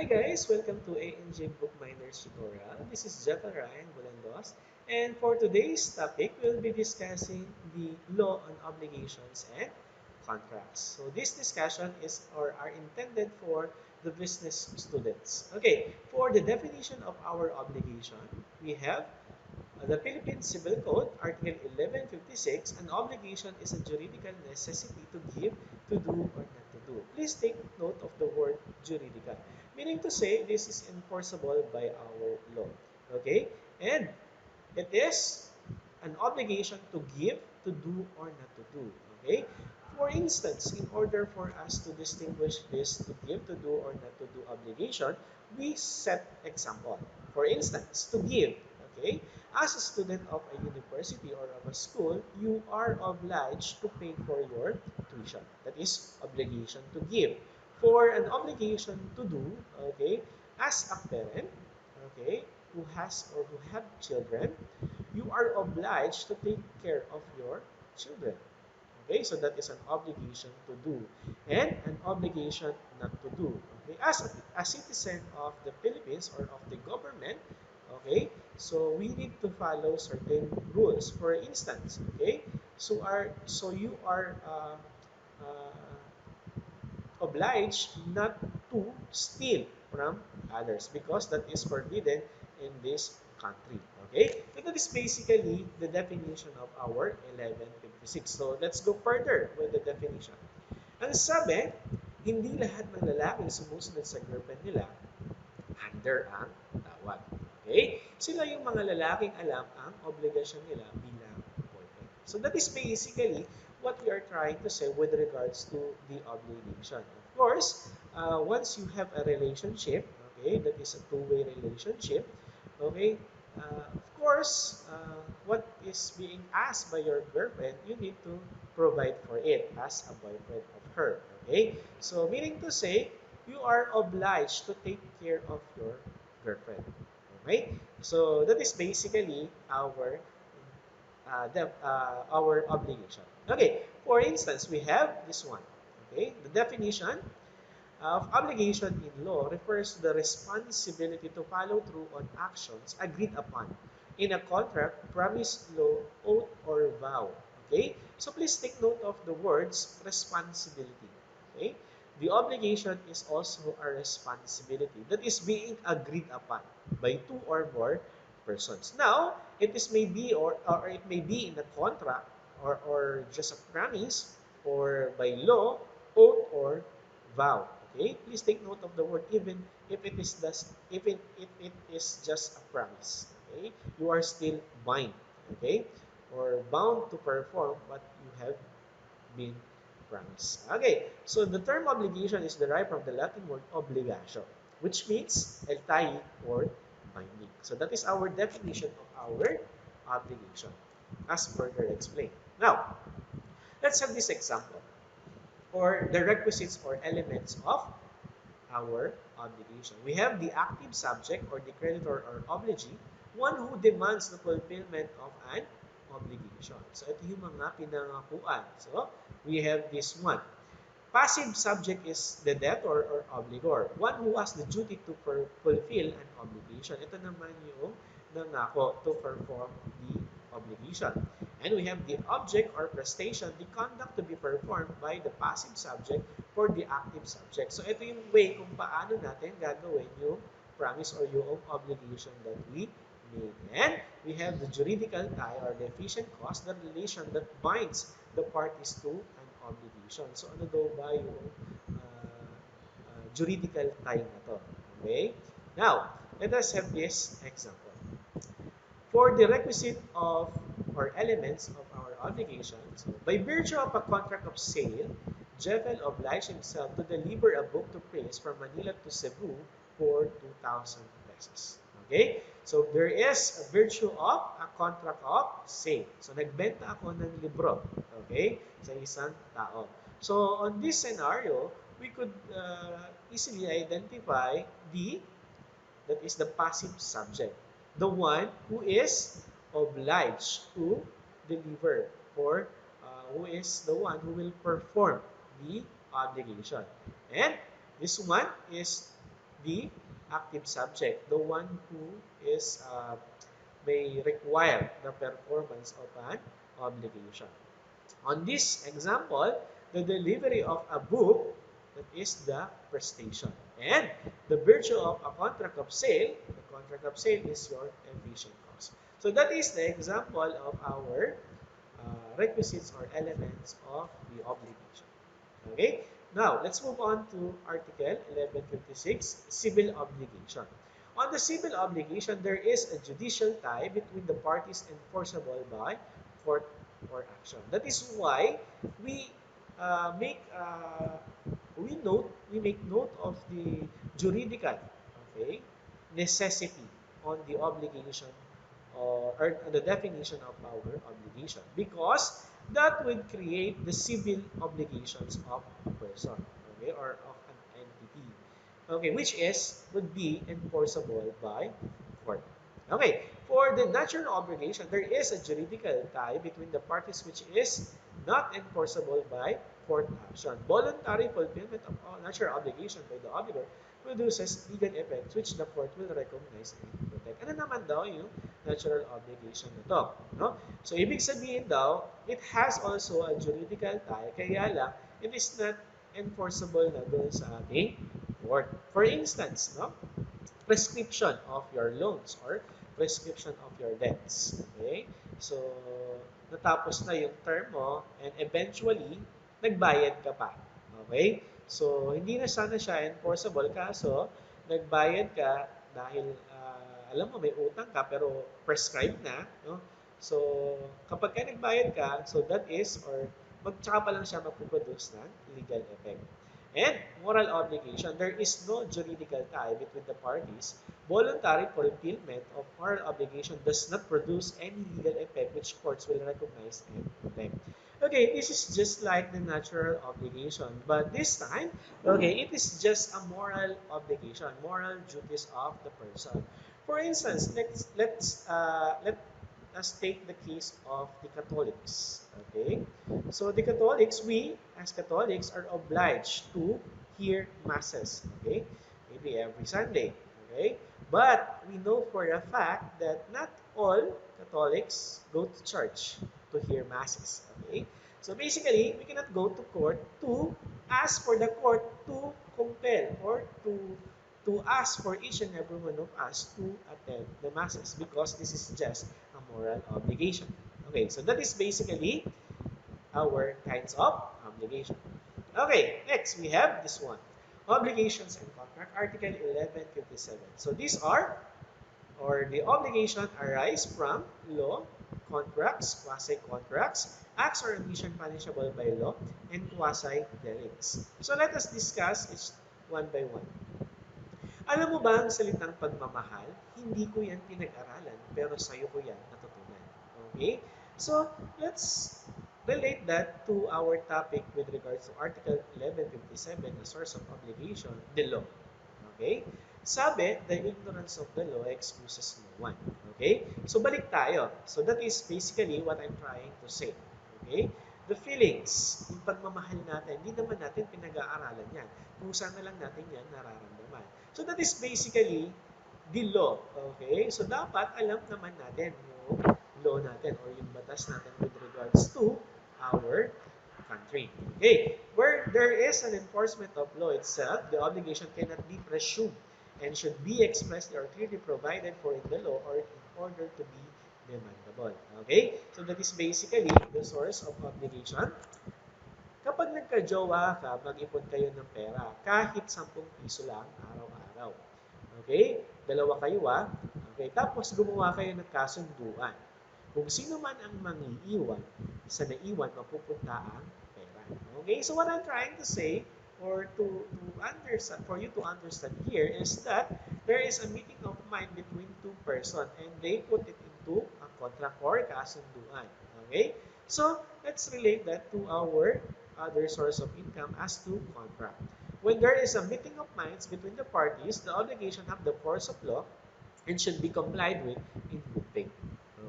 guys, welcome to ANJ Bookminders tutorial. This is Jeff Ryan Bulandos, and for today's topic, we'll be discussing the law on obligations and contracts. So this discussion is or are intended for the business students. Okay, for the definition of our obligation, we have the Philippine Civil Code, Article 1156, an obligation is a juridical necessity to give, to do, or not to do. Please take note of the word juridical, meaning to say this is enforceable by our law. Okay? And it is an obligation to give, to do, or not to do. Okay? For instance, in order for us to distinguish this to give, to do, or not to do obligation, we set example. For instance, to give. Okay? As a student of a university or of a school, you are obliged to pay for your tuition. That is obligation to give. For an obligation to do, okay, as a parent, okay, who has or who have children, you are obliged to take care of your children. Okay, so that is an obligation to do and an obligation not to do. Okay, as a citizen of the Philippines or of the government, okay, so we need to follow certain rules. For instance, okay, so you are obliged not to steal from others because that is forbidden in this country. Okay? So that is basically the definition of our 1156. So let's go further with the definition. Ang sabi, hindi lahat ng lalaking sumusunod sa girlfriend nila under ang tawad. Okay? Sila yung mga lalaking alam ang obligasyon nila bilang boyfriend. So that is basically what we are trying to say with regards to the obligation. Of course, once you have a relationship, okay, that is a two-way relationship, okay, of course, what is being asked by your girlfriend, you need to provide for it as a boyfriend of her. Okay? So, meaning to say, you are obliged to take care of your girlfriend. Okay? So, that is basically our obligation. Okay, for instance, we have this one. Okay, the definition of obligation in law refers to the responsibility to follow through on actions agreed upon in a contract, promise, law, oath, or vow. Okay, so please take note of the words responsibility. Okay, the obligation is also a responsibility that is being agreed upon by two or more persons. Now, it is maybe or it may be in a contract or just a promise or by law, oath, or vow. Okay, please take note of the word even if it is if it is just a promise. Okay, you are still bind. Okay, or bound to perform what you have been promised. Okay, so the term obligation is derived from the Latin word obligatio, which means el tayi or binding. So that is our definition of our obligation, as further explained. Now, let's have this example or the requisites or elements of our obligation. We have the active subject or the creditor or obligee, one who demands the fulfillment of an obligation. So, ito yung mga pinangakuan. So, we have this one. Passive subject is the debtor or obligor, one who has the duty to fulfill an obligation. Ito naman yung nangako to perform the obligation. And we have the object or prestation, the conduct to be performed by the passive subject for the active subject. So ito yung way kung paano natin gagawin yung promise or yung obligation that we made. And we have the juridical tie or the efficient cause, the relation that binds the parties to an obligation. So ano daw ba yung juridical tie na to? Okay? Now, let us have this example. For the requisite of or elements of our obligations, by virtue of a contract of sale, Jevel obliged himself to deliver a book to press from Manila to Cebu for 2,000 pesos. Okay? So, there is a virtue of a contract of sale. So, nagbenta ako ng libro. Okay? Sa isang tao. So, on this scenario, we could easily identify that is the passive subject. The one who is obliged to deliver or who is the one who will perform the obligation. And this one is the active subject, the one who is may require the performance of an obligation. On this example, the delivery of a book, that is the prestation. And the virtue of a contract of sale, the contract of sale is your efficient cost. So that is the example of our requisites or elements of the obligation. Okay? Now, let's move on to Article 1156, Civil Obligation. On the civil obligation, there is a judicial tie between the parties enforceable by court or action. That is why we make we make note of the juridical, okay, necessity on the obligation or the definition of our obligation, because that would create the civil obligations of a person, okay, or of an entity, okay, which would be enforceable by court. Okay, for the natural obligation, there is a juridical tie between the parties which is not enforceable by court action. Voluntary fulfillment of all natural obligation by the obligor produces legal effects which the court will recognize and protect. Ano naman daw yung natural obligation na to? No? So, ibig sabihin daw, it has also a juridical tie, kaya lang, it is not enforceable na doon sa ating court. For instance, no? Prescription of your loans or prescription of your debts. Okay? So, natapos na yung term mo and eventually, nagbayad ka pa. Okay? So, hindi na sana siya enforceable kaso nagbayad ka dahil alam mo may utang ka pero prescribed na, no? So, kapag ka nagbayad ka, so that is or magtsaka pa lang siya magpuproduce ng legal effect. And moral obligation, there is no juridical tie between the parties. Voluntary fulfillment of moral obligation does not produce any legal effect which courts will recognize and protect. Okay, this is just like the natural obligation, but this time, okay, it is just a moral obligation, moral duties of the person. For instance, let us take the case of the Catholics. Okay, so the Catholics, we as Catholics are obliged to hear masses. Okay, maybe every Sunday. Okay, but we know for a fact that not all Catholics go to church to hear masses. Okay, so basically, we cannot go to court to ask for the court to compel or to ask for each and every one of us to attend the masses because this is just a moral obligation. Okay, so that is basically our kinds of obligation. Okay, next we have this one. Obligations and contract, Article 1157. So these are, or the obligation arise from law, contracts, quasi-contracts, acts or omission punishable by law, and quasi-delicts. So let us discuss each one by one. Alam mo ba ang salitang pagmamahal? Hindi ko yan pinag-aralan, pero sa'yo ko yan natutunan. Okay? So, let's relate that to our topic with regards to Article 1157, the source of obligation, the law. Okay? Sabi, the ignorance of the law excuses no one. Okay? So, balik tayo. So, that is basically what I'm trying to say. Okay? The feelings, yung pagmamahal natin, hindi naman natin pinag-aaralan yan. Kung saan na lang natin yan nararamdaman. So, that is basically the law. Okay? So, dapat alam naman natin yung law natin or yung batas natin with regards to our country. Okay? Where there is an enforcement of law itself, the obligation cannot be presumed and should be expressly or clearly provided for in the law or in order to be demandable. Okay? So, that is basically the source of obligation. Kapag nagka-jowa ka, mag-ipon kayo ng pera. Kahit 10 piso lang araw-araw. Okay? Dalawa kayo Okay? Tapos gumawa kayo ng kasunduan. Kung sino man ang mangiiwan, sa naiwan mapupunta ang pera. Okay? So what I'm trying to say or to understand, for you to understand here is that there is a meeting of mind between two persons and they put it into a contract or kasunduan. Okay? So let's relate that to our other source of income as to contract. When there is a meeting of minds between the parties, the obligation have the force of law and should be complied with in good faith.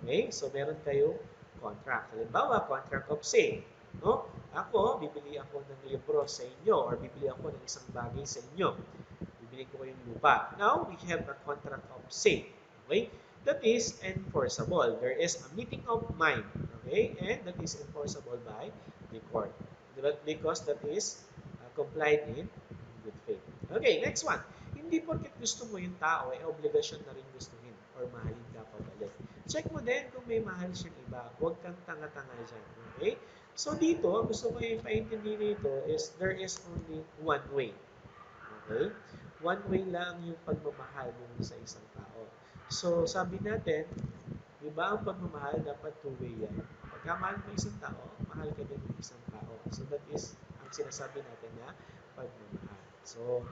Okay? So, meron kayong contract. Halimbawa, contract of sale. No? Ako, bibili ako ng libro sa inyo or bibili ako ng isang bagay sa inyo. bibili ko yung lupa. Now, we have a contract of sale. Okay? That is enforceable. There is a meeting of mind. Okay? And that is enforceable by the court. Because that is complied in good faith. Okay, next one. Hindi porket gusto mo yung tao, ay obligasyon na rin gustuhin or mahalin ka pabalik. Check mo din kung may mahal siyang iba. Huwag kang tanga-tanga dyan. Okay? So dito, gusto ko yung paintindi dito is there is only one way. Okay? One way lang yung pagmamahal mo sa isang tao. So sabi natin, di ba ang pagmamahal dapat two-way yan. Pagka mahal mo isang tao, mahal ka din ng isang tao. So that is ang sinasabi natin na pagmamahal. So,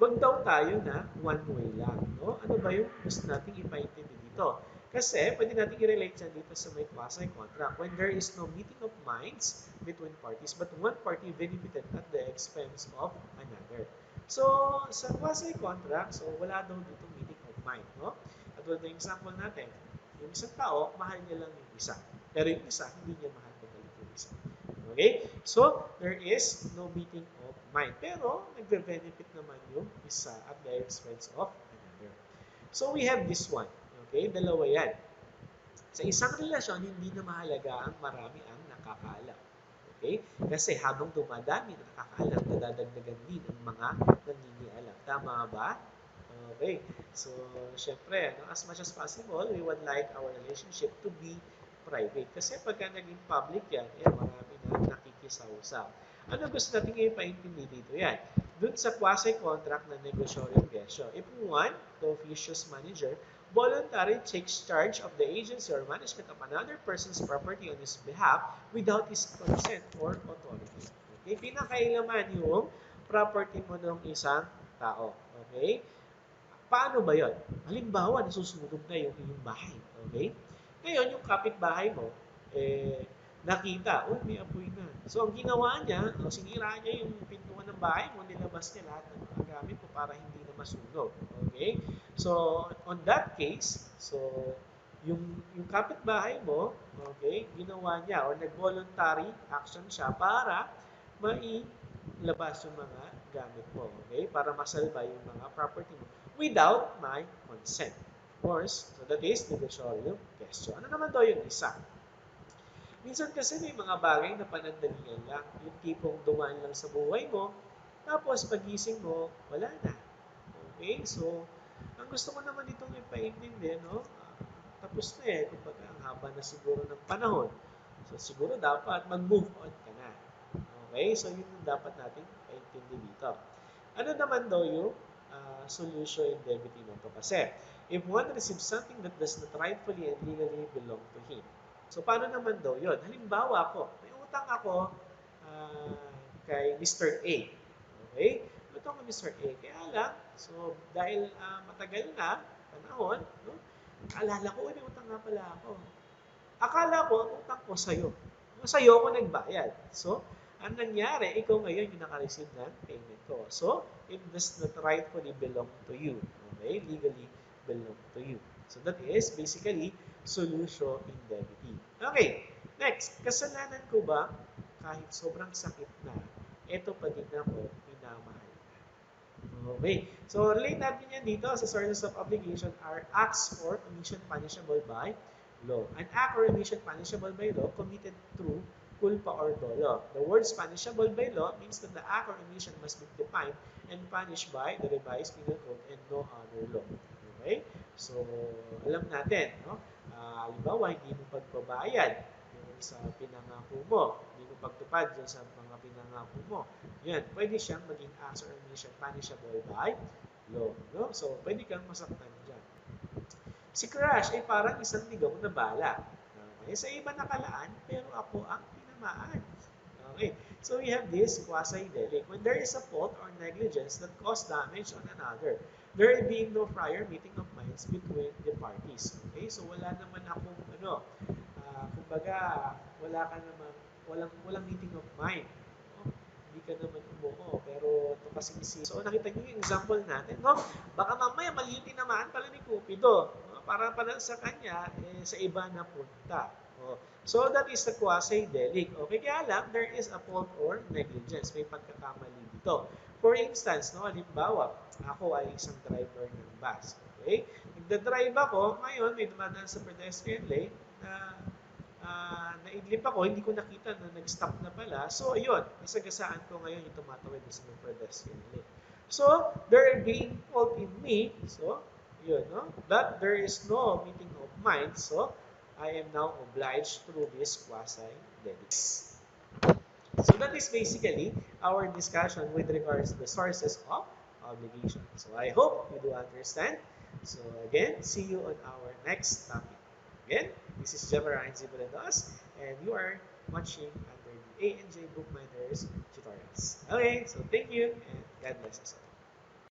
wag daw tayo na one way lang. No? Ano ba yung gusto nating ipaintindi dito? Kasi, pwede natin i-relate yan dito sa may quasi-contract. When there is no meeting of minds between parties, but one party benefited at the expense of another. So, sa quasi-contract, so wala daw dito meeting of mind. No? At well, the example natin, yung isang tao, mahal niya lang yung isa. Pero yung isa, hindi niya mahal pabalik yung isa. Okay? So, there is no meeting of mind. Pero, nagbe-benefit naman yung isa at the expense of another. So, we have this one. Okay? Dalawa yan. Sa isang relasyon, hindi na mahalaga ang marami ang nakakaalam. Okay? Kasi habang dumadami na nakakaalam, nadadagdagan din ang mga nangingialam. Tama ba? Okay. So, syempre, no, as much as possible, we would like our relationship to be private. Kasi pagka naging public yan, marami na nakikisawsaw. Ano gusto natin ipaintindi dito yan? Dun sa quasi-contract na Negotiorum Gestio, if one, the officious manager, voluntarily takes charge of the agency or management of another person's property on his behalf without his consent or authority. Okay? Pinakailaman yung property mo ng isang tao. Okay? Paano ba yon? Halimbawa, nasusunog na yung iyong bahay. Okay? Ngayon, yung kapitbahay mo, nakita, may apoy na. So, ang ginawa niya, sinira niya yung pintuan ng bahay mo, nilabas niya lahat ng mga gamit mo para hindi na masunog. Okay? So, on that case, so, yung kapitbahay mo, okay, ginawa niya or nag-voluntary action siya para mailabas yung mga gamit mo. Okay? Para masalba yung mga property mo without my consent. Of course, so that is Negotiorum Gestio. Ano naman daw yung isa? Minsan kasi may mga bagay na panandalian lang. Yung tipong dumaan lang sa buhay mo, tapos pagising mo, wala na. Okay? So, ang gusto ko naman itong ipaintindi, no? Tapos na kumbaga, ang haba na siguro ng panahon. So, siguro dapat mag-move on ka na. Okay? So, yun yung dapat natin ipaintindi dito. Ano naman daw yung solution indemnity nito? Kasi, if one receives something that does not rightfully and legally belong to him. So, paano naman daw yun? Halimbawa ako, may utang ako kay Mr. A. Okay? Utang ko Mr. A. Kaya lang, so, dahil matagal na, panahon, no? Alala ko, may utang nga pala ako. Akala ko, ang utang ko sa'yo. Sa'yo ako nagbayad. So, ang nangyari, ikaw ngayon yung naka-receive ng payment ko. So, it does not rightfully belong to you. Okay? Legally belong to you. So, that is basically solution indemnity. Okay. Next, kasalanan ko ba kahit sobrang sakit na, ito pa din ako minamahal. Okay. So, relate natin yan dito sa sources of obligation are acts or omission punishable by law. An act or omission punishable by law committed through culpa or dolo. The words punishable by law means that the act or omission must be defined and punished by the Revised Penal Code and no other law. Okay? So, alam natin, no? Halimbawa, hindi mo pagbabayad sa pinangako mo, hindi mo pagtupad dyan sa mga pinangako mo. Yan, pwede siyang maging acts or omission punishable by law. No? So, pwede kang masaktan dyan. Si Crush ay parang isang ligaw na bala. Okay? Sa iba nakalaan, pero ako ang tinamaan. Okay. So we have this quasi-delict. When there is a fault or negligence that cause damage on another, there being no prior meeting of minds between the parties. Okay? So wala naman akong kumbaga, wala ka naman, walang meeting of mind. No? Hindi ka naman umuo, pero ito kasi so nakita niyo yung example natin, no? Baka mamaya mali yung tinamaan pala ni Cupido. No? Para pala sa kanya, sa iba na punta. Oh. So that is the quasi-delict. Okay, kaya lang, there is a fault or negligence. May pagkakamali dito. For instance, no, halimbawa, ako ay isang driver ng bus. Okay? Nagda-drive ako, ngayon may dumadaan sa pedestrian lane na naidlip ako, hindi ko nakita na nag-stop na pala. So, ayun, nasagasaan ko ngayon yung tumatawid sa pedestrian lane. So, they're being fault in me. So, yun, no? But there is no meeting of minds. So, I am now obliged to do this quasi-delict. So that is basically our discussion with regards to the sources of obligation. So I hope you do understand. So again, see you on our next topic. Again, this is Jemaran Zibulandos, and you are watching under the A&J Bookbinders tutorials. Okay, so thank you, and God bless us all.